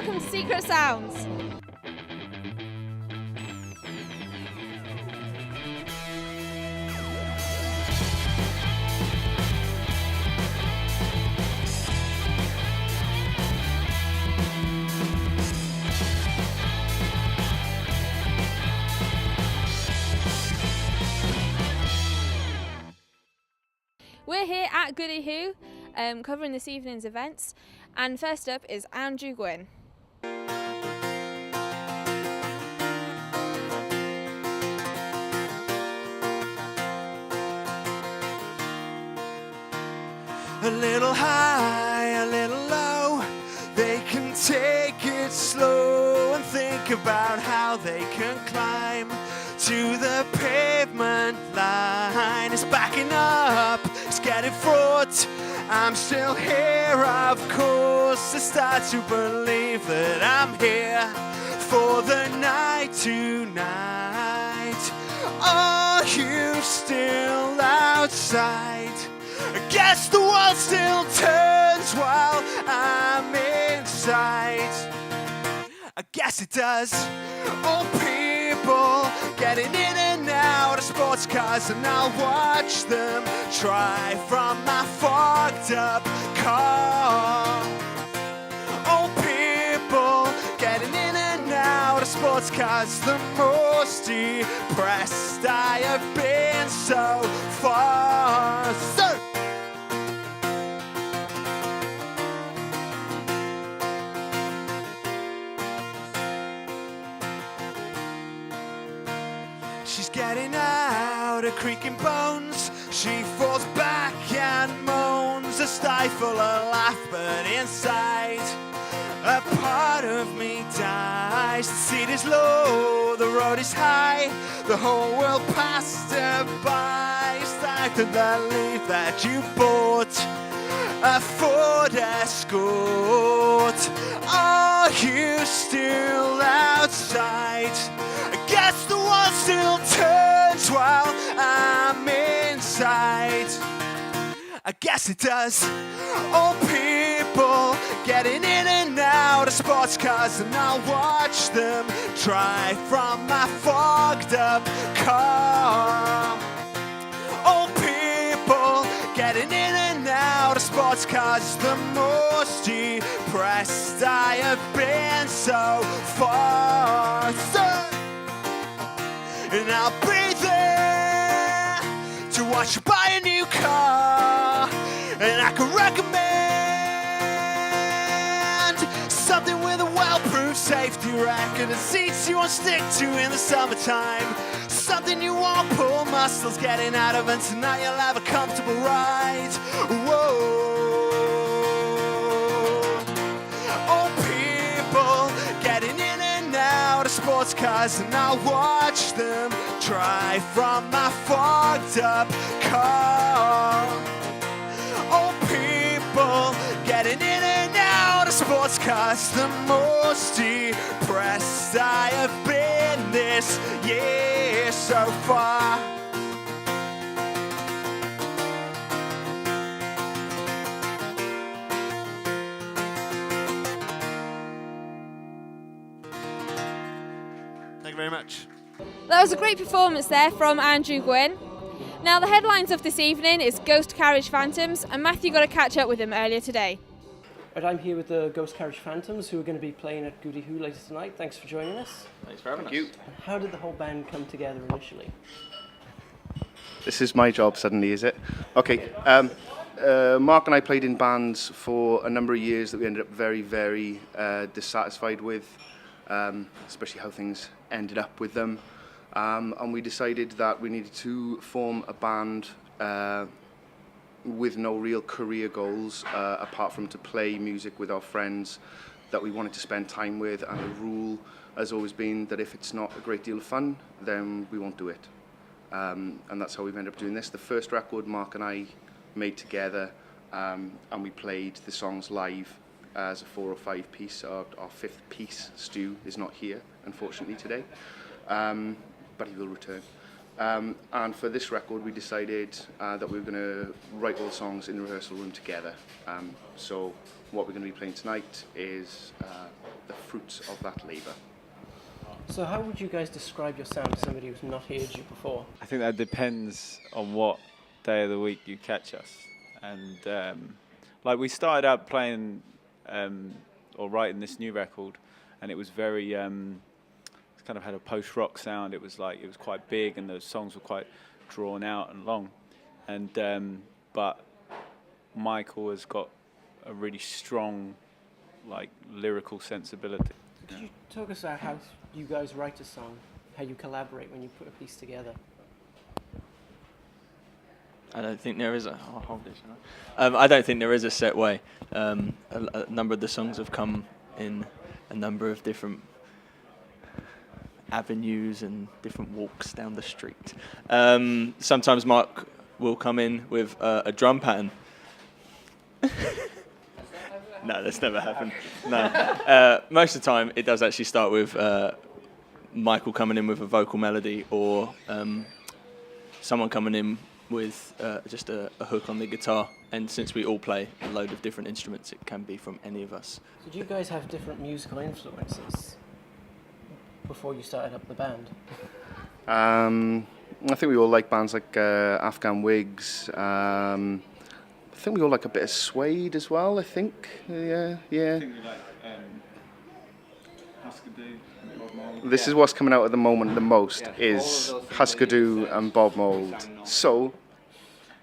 Welcome to Secret Sounds. We're here at Gwdihw, covering this evening's events, and first up is Androo Gwynn. A little high, a little low, they can take it slow and think about how they can climb to the pavement line. It's backing up, it's getting fraught, I'm still here of course. I start to believe that I'm here for the night tonight. Are you still outside? I guess the world still turns while I'm inside. I guess it does. All people getting in and out of sports cars, and I'll watch them try from my fogged up car. All people getting in and out of sports cars, the most depressed I have been so far. So she's getting out of creaking bones. She falls back and moans. I stifle a laugh, but inside a part of me dies. The seat is low, the road is high, the whole world passed her by. It's like the leaf that you bought, a Ford Escort. Are you still outside? I guess the world still turns while I'm inside. I guess it does. All people getting in and out of sports cars, and I'll watch them drive from my fogged up car. All people getting in and out of sports cars, the most depressed I have been so far. And I'll be there to watch you buy a new car, and I can recommend something with a well-proof safety rack and the seats you won't stick to in the summertime. Something you won't pull muscles getting out of, and tonight you'll have a comfortable ride. Whoa. Oh, people getting in and out of sports cars, and I'll watch them drive from my fogged up car. Oh, people getting in and out of sports cars, the most depressed I have been this year so far. Thank you very much. That was a great performance there from Androo Gwynn. Now the headlines of this evening is Ghost Carriage Phantoms, and Matthew got to catch up with him earlier today. Right, I'm here with the Ghost Carriage Phantoms, who are going to be playing at Gwdihw later tonight. Thanks for joining us. Thanks for having us. And how did the whole band come together initially? This is my job suddenly, is it? Okay. Mark and I played in bands for a number of years that we ended up very, very dissatisfied with, especially how things ended up with them. And we decided that we needed to form a band with no real career goals apart from to play music with our friends that we wanted to spend time with, and the rule has always been that if it's not a great deal of fun, then we won't do it. And that's how we've ended up doing this. The first record Mark and I made together, and we played the songs live as a 4 or 5 piece. Our fifth piece, Stu, is not here, unfortunately, today, but he will return. And for this record, we decided that we were going to write all the songs in the rehearsal room together. So what we're going to be playing tonight is the fruits of that labour. So how would you guys describe your sound to somebody who's not heard you before? I think that depends on what day of the week you catch us. And like we started out playing or writing this new record, and it was very it kind of had a post-rock sound. It was quite big, and the songs were quite drawn out and long. And but Michael has got a really strong, like, lyrical sensibility. Could you talk us about how you guys write a song, how you collaborate when you put a piece together? I don't think there is a. I'll hold this. I don't think there is a set way. A number of the songs have come in a number of different avenues and different walks down the street. Sometimes Mark will come in with a drum pattern. No, that's never happened. No, most of the time it does actually start with Michael coming in with a vocal melody, or someone coming in with just a hook on the guitar. And since we all play a load of different instruments, it can be from any of us. So do you guys have different musical influences before you started up the band? I think we all like bands like Afghan Wigs. I think we all like a bit of Suede as well, I think. Yeah. I think we like Husker Du and Bob Mould. This is what's coming out at the moment the most, is Husker Du and Bob Mould. So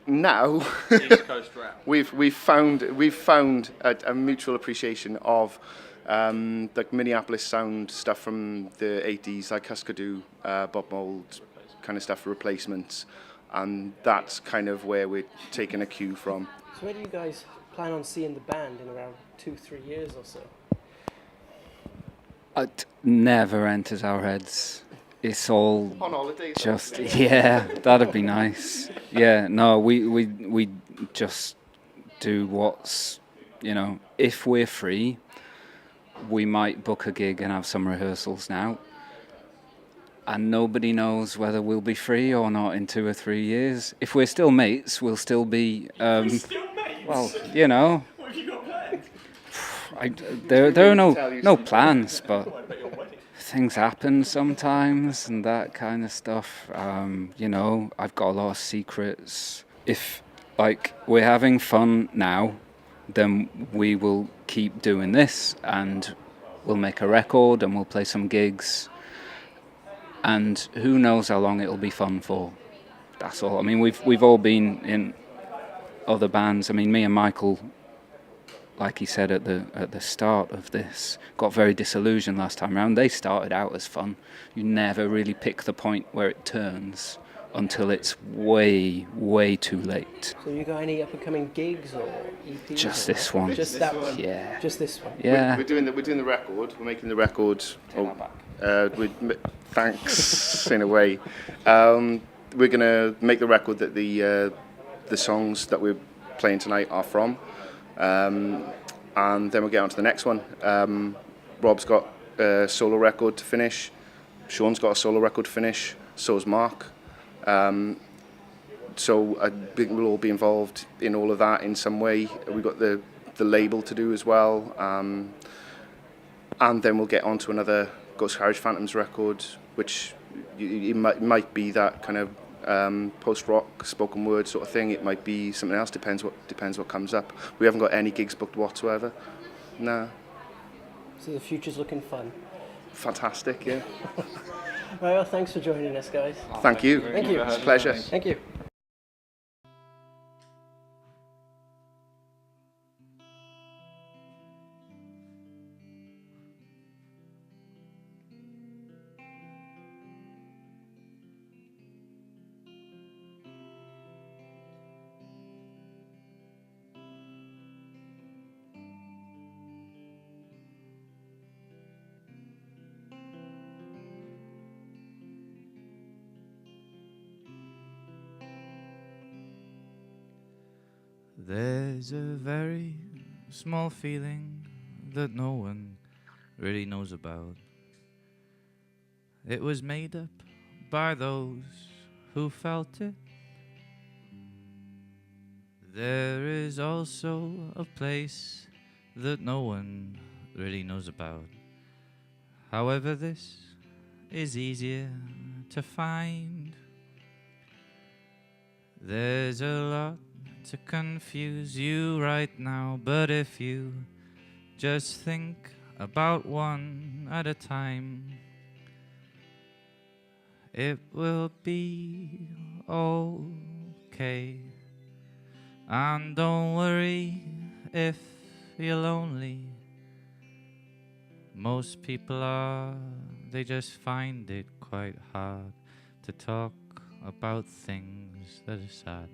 now East Coast rap. we've found a mutual appreciation of like Minneapolis sound stuff from the 80s, like Husker Du, Bob Mould kind of stuff, replacements, and that's kind of where we're taking a cue from. So where do you guys plan on seeing the band in around 2-3 years or so? It never enters our heads. It's all On holidays. just, yeah, that'd be nice. Yeah, no, we just do what's, if we're free, we might book a gig and have some rehearsals now. And nobody knows whether we'll be free or not in 2 or 3 years. If we're still mates, we'll still be. We're still mates? Well, What have you got planned? there are no plans, but things happen sometimes and that kind of stuff. I've got a lot of secrets. If we're having fun now, then we will keep doing this, and we'll make a record and we'll play some gigs. And who knows how long it'll be fun for. That's all. I mean, we've all been in other bands. I mean, me and Michael, like he said at the start of this, got very disillusioned last time around. They started out as fun. You never really pick the point where it turns until it's way, way too late. So you got any up-and-coming gigs or EPs? Just this one. Just that one? Yeah. Just this one? Yeah. We're doing the record. We're making the record. Thanks in a way. We're gonna make the record that the songs that we're playing tonight are from, and then we'll get on to the next one. Rob's got a solo record to finish. Sean's got a solo record to finish. So's Mark. So I think we'll all be involved in all of that in some way. We've got the label to do as well, and then we'll get on to another Ghost Carriage Phantoms record, which it might be that kind of post-rock spoken word sort of thing. It might be something else. Depends what comes up. We haven't got any gigs booked whatsoever. No. So the future's looking fun. Fantastic, yeah. Right, well, thanks for joining us, guys. Thank you. Thank you. It's a pleasure. Thank you. There's a very small feeling that no one really knows about. It was made up by those who felt it. There is also a place that no one really knows about. However, this is easier to find. There's a lot to confuse you right now, but if you just think about one at a time, it will be okay. And don't worry if you're lonely. Most people are, they just find it quite hard to talk about things that are sad.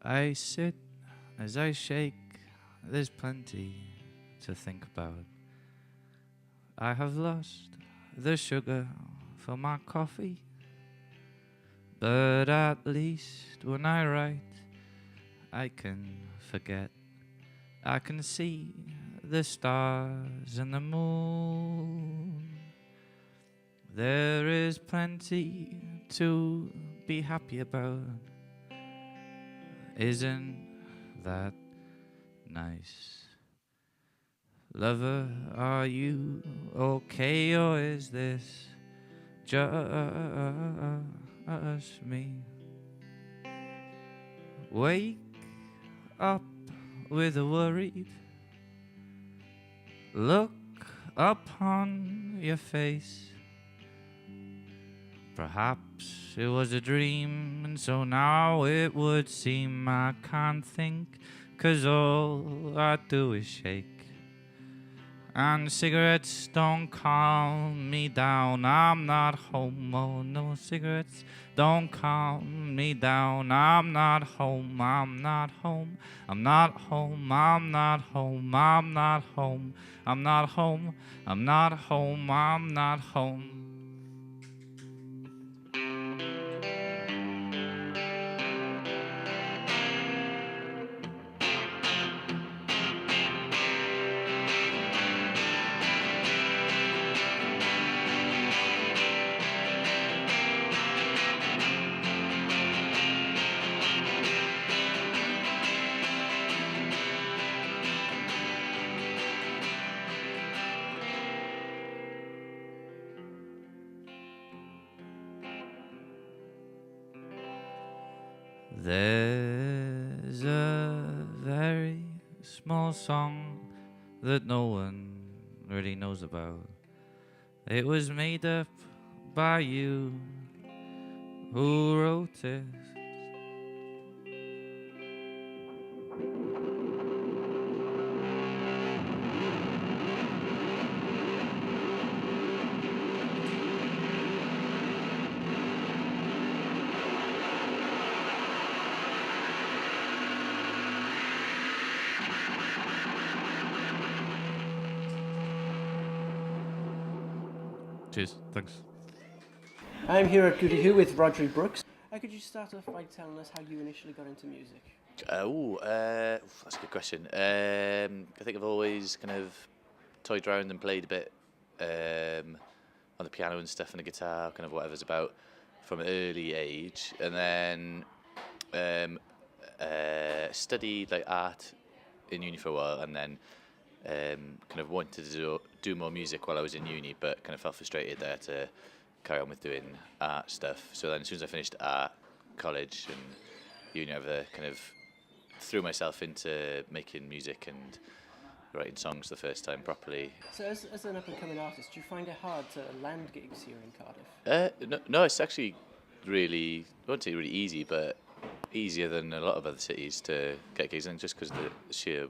I sit as I shake, there's plenty to think about. I have lost the sugar for my coffee, but at least when I write, I can forget. I can see the stars and the moon. There is plenty to be happy about. Isn't that nice? Lover, are you okay, or is this just me? Wake up with a worried look upon your face. Perhaps it was a dream, and so now it would seem I can't think, 'cause all I do is shake. And cigarettes don't calm me down, I'm not home. Oh no, cigarettes don't calm me down, I'm not home, I'm not home, I'm not home, I'm not home, I'm not home, I'm not home, I'm not home, I'm not home. There's a very small song that no one really knows about. It was made up by you. Who wrote it? Cheers, thanks. I'm here at Gwdihw with Rhodri Brooks. Could you start off by telling us how you initially got into music? That's a good question. I think I've always kind of toyed around and played a bit on the piano and stuff and the guitar, kind of whatever's about from an early age, and then studied like art in uni for a while, and then kind of wanted to do more music while I was in uni, but kind of felt frustrated there to carry on with doing art stuff. So then as soon as I finished art, college and uni, I kind of threw myself into making music and writing songs the first time properly. So as an up-and-coming artist, do you find it hard to land gigs here in Cardiff? No, it's actually really, I won't say really easy, but easier than a lot of other cities to get gigs in, just because the sheer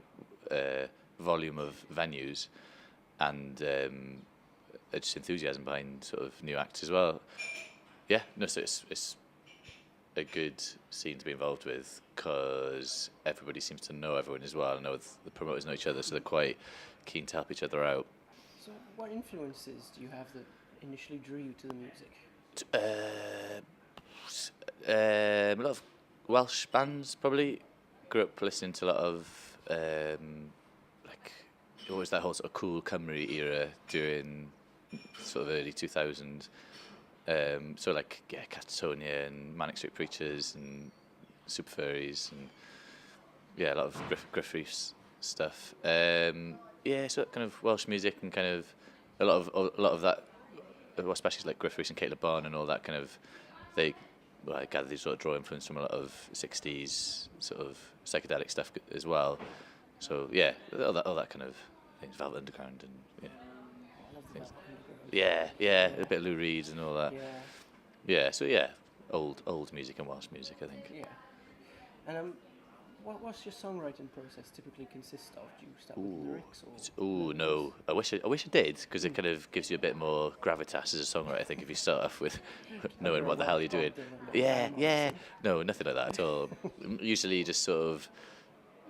volume of venues and just enthusiasm behind sort of new acts as well. Yeah, no, so it's a good scene to be involved with because everybody seems to know everyone as well. I know the promoters know each other, so they're quite keen to help each other out. So what influences do you have that initially drew you to the music? A lot of Welsh bands, probably. Grew up listening to a lot of like always that whole sort of cool Cymru era during sort of early 2000s. So like Catatonia and Manic Street Preachers and Super Furries and a lot of Griff Reefs stuff. So kind of Welsh music and kind of a lot of that, especially like Griff Reefs and Caleb Barn and all that kind of I gather they sort of draw influence from a lot of 60s sort of psychedelic stuff as well. So all that kind of things, Velvet Underground and a bit of Lou Reed and all that. Old music and Welsh music, I think. Yeah. And what's your songwriting process typically consist of? Do you start with lyrics or? No. I wish I did, because it kind of gives you a bit more gravitas as a songwriter. I think if you start off with knowing what the hell you're doing. No, nothing like that at all. Usually you just sort of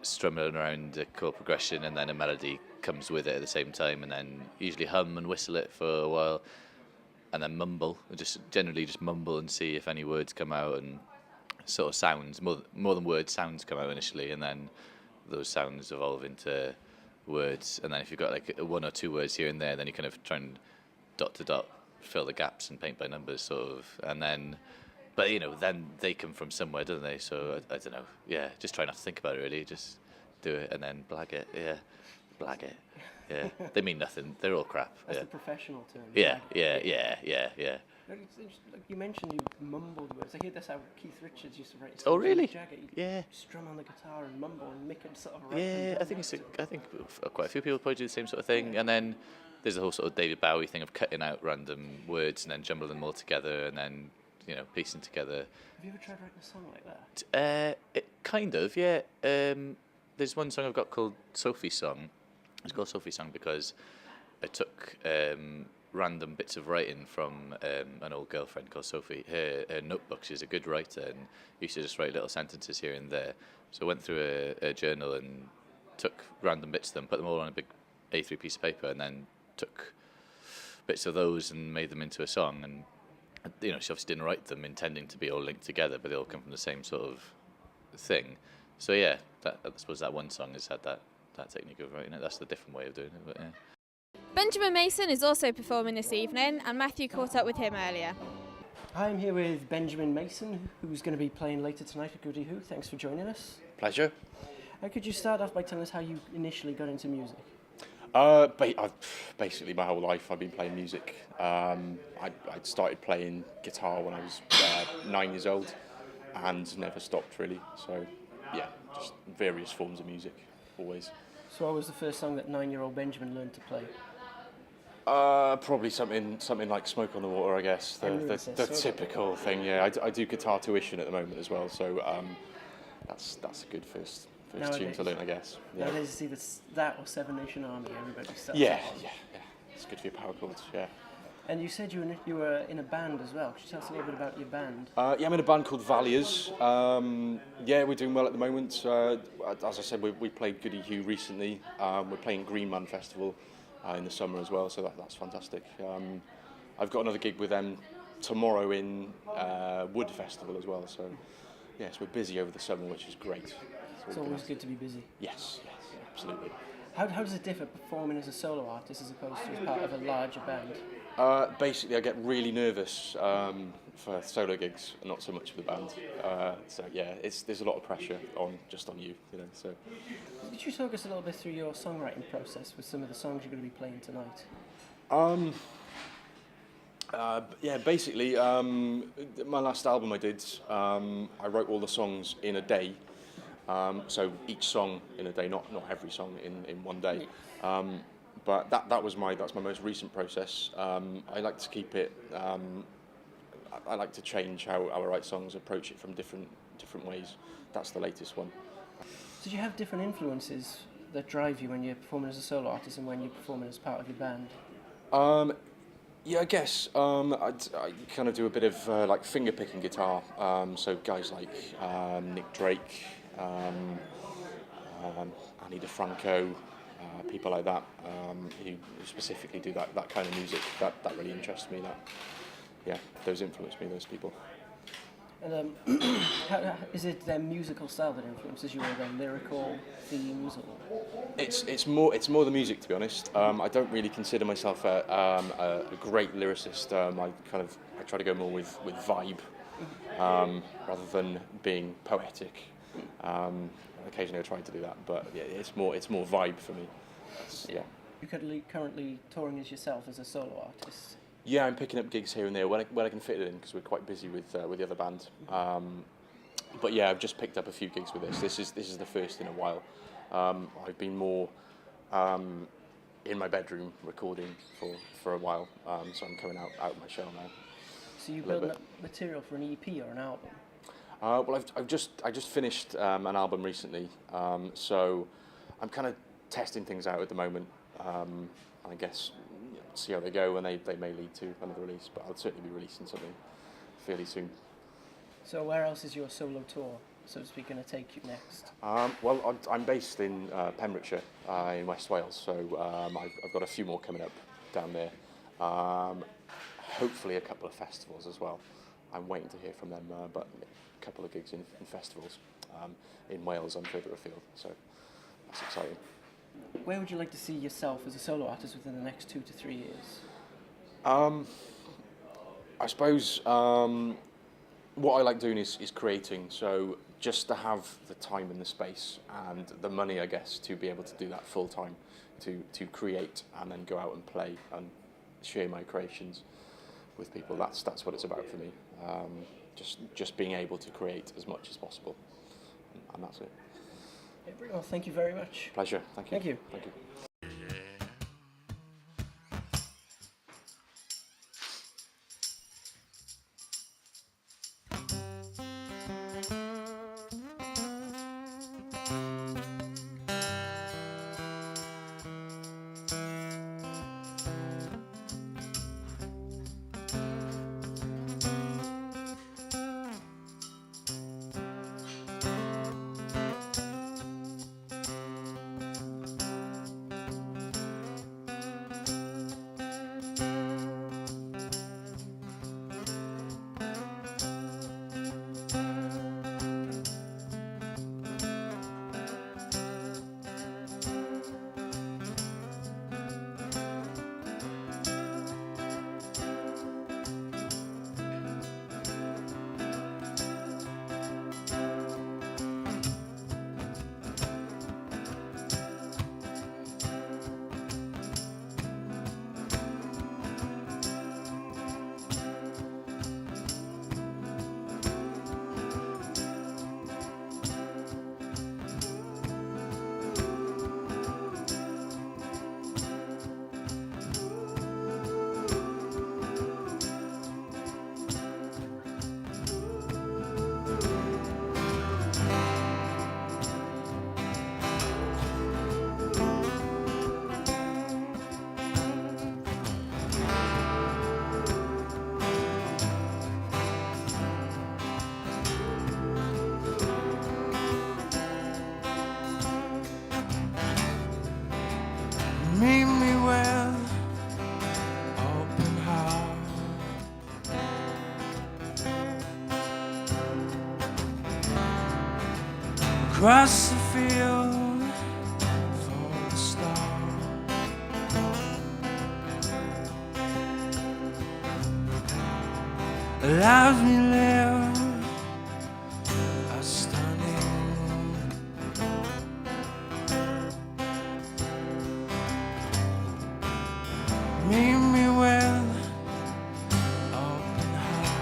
strumming around a chord progression and then a melody comes with it at the same time, and then usually hum and whistle it for a while and then mumble, generally just mumble and see if any words come out, and sort of sounds, more than words, sounds come out initially, and then those sounds evolve into words, and then if you've got like one or two words here and there, then you kind of try and dot to dot fill the gaps and paint by numbers sort of, and then but then they come from somewhere, don't they? So I don't know, just try not to think about it really, just do it and then blag it. They mean nothing, they're all crap. That's the professional term. Yeah. Like you mentioned, you mumbled words. I hear that's how Keith Richards used to write. Oh, really? Jagger. Yeah. Strum on the guitar and mumble and make it sort of. I think quite a few people probably do the same sort of thing. And then there's the whole sort of David Bowie thing of cutting out random words and then jumbling them all together and then piecing together. Have you ever tried writing a song like that? Kind of, yeah. There's one song I've got called Sophie's Song. It's called Sophie's Song because I took random bits of writing from an old girlfriend called Sophie. Her notebook, she's a good writer and used to just write little sentences here and there. So I went through a journal and took random bits of them, put them all on a big A3 piece of paper, and then took bits of those and made them into a song. And she obviously didn't write them intending to be all linked together, but they all come from the same sort of thing. So I suppose that one song has had that technique of writing it. That's the different way of doing it, but yeah. Benjamin Mason is also performing this evening, and Matthew caught up with him earlier. I'm here with Benjamin Mason, who's going to be playing later tonight at Gwdihw. Thanks for joining us. Pleasure. Could you start off by telling us how you initially got into music? Basically, my whole life I've been playing music. I started playing guitar when I was 9 years old and never stopped really. So, just various forms of music, always. So what was the first song that 9-year-old Benjamin learned to play? Probably something like Smoke on the Water, I guess. The typical thing, yeah. I do guitar tuition at the moment as well, so that's a good first tune to learn, I guess. Yeah. Nowadays, you see that or Seven Nation Army, everybody starts. Yeah. It's good for your power chords, yeah. And you said you were in a band as well. Could you tell us a little bit about your band? I'm in a band called Valiers. We're doing well at the moment. As I said, we played Gwdihw recently. We're playing Green Man Festival in the summer as well, so that's fantastic. I've got another gig with them tomorrow in Wood Festival as well. So, yes, we're busy over the summer, which is great. It's always good to be busy. Yes, absolutely. How does it differ performing as a solo artist as opposed to as part of a larger band? Basically, I get really nervous for solo gigs, not so much for the band. There's a lot of pressure on you, So. Could you talk us a little bit through your songwriting process with some of the songs you're going to be playing tonight? Basically, my last album I did, I wrote all the songs in a day. So each song in a day, not every song in one day. But that's my most recent process. I like to keep it. I like to change how I write songs, approach it from different ways. That's the latest one. So do you have different influences that drive you when you're performing as a solo artist and when you're performing as part of your band? I guess I kind of do a bit of like finger picking guitar. So guys like Nick Drake, Annie DeFranco. people like that who specifically do that kind of music. That really interests me. Those influence me, those people. And is it their musical style that influences you, or their lyrical themes? Or? It's more the music, to be honest. I don't really consider myself a great lyricist. I try to go more with vibe rather than being poetic. Occasionally I try to do that, but yeah, it's more vibe for me. You're currently touring as yourself as a solo artist. Yeah, I'm picking up gigs here and there when I can fit it in, because we're quite busy with the other band. But yeah, I've just picked up a few gigs with this. This is the first in a while. I've been more in my bedroom recording for a while, so I'm coming out my shell now. So you're building up material for an EP or an album? Well, I just finished an album recently, so I'm kind of testing things out at the moment. I guess see how they go, and they may lead to another release, but I'll certainly be releasing something fairly soon. So where else is your solo tour, so to speak, going to take you next? Well, I'm based in Pembrokeshire, in West Wales, so I've got a few more coming up down there. Hopefully a couple of festivals as well. I'm waiting to hear from them, but a couple of gigs in festivals in Wales and further afield, so that's exciting. Where would you like to see yourself as a solo artist within the next 2 to 3 years? I suppose what I like doing is creating, so just to have the time and the space and the money, I guess, to be able to do that full time, to create and then go out and play and share my creations with people. That's what it's about for me. Just being able to create as much as possible, and that's it. Well, thank you very much. Pleasure. Thank you. Thank you. Thank you. Meet me with open heart. Across the field for the star. Allows me live a stunning. Meet me with open heart.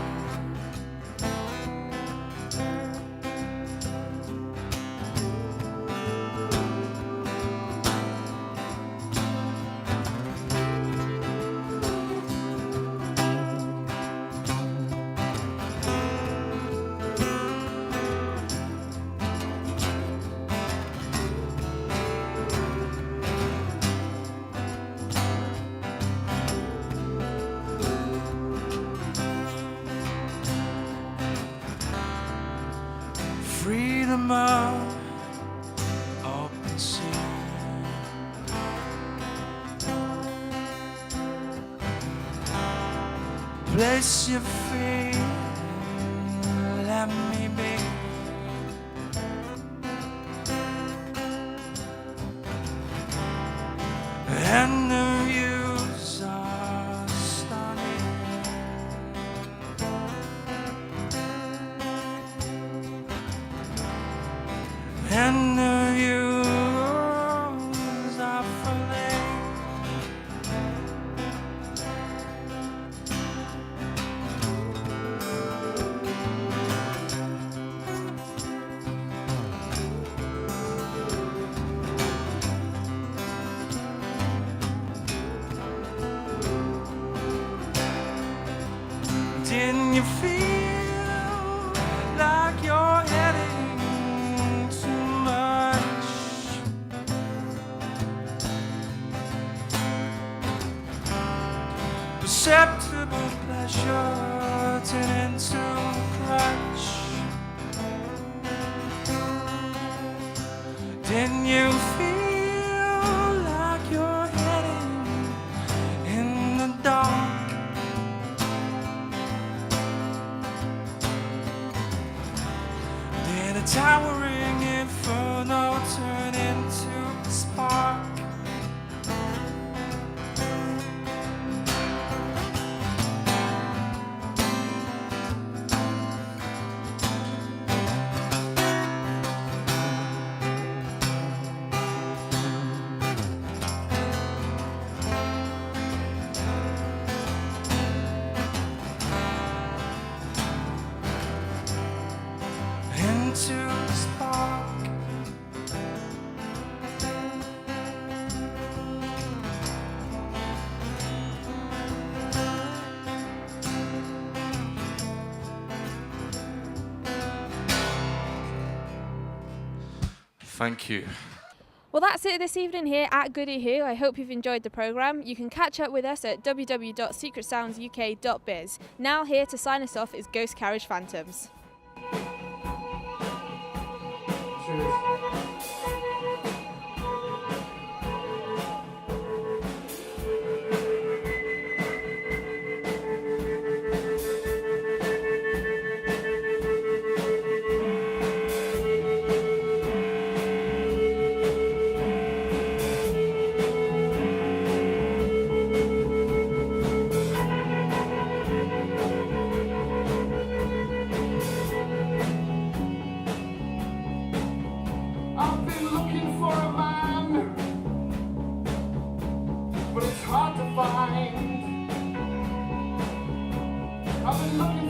Freedom of open sea. Place your feet, let me be. And the views are stunning. And the views are fully. Didn't you feel like you're heading too much? Perceptible pleasure turn into crutch. Didn't you feel like you're heading in the dark? Did a towering inferno turn into a spark? Into the spark. Thank you. Well, that's it this evening here at Gwdihw. I hope you've enjoyed the programme. You can catch up with us at www.secretsoundsuk.biz. Now here to sign us off is Ghost Carriage Phantoms. I've been looking for a man, but it's hard to find. I've been looking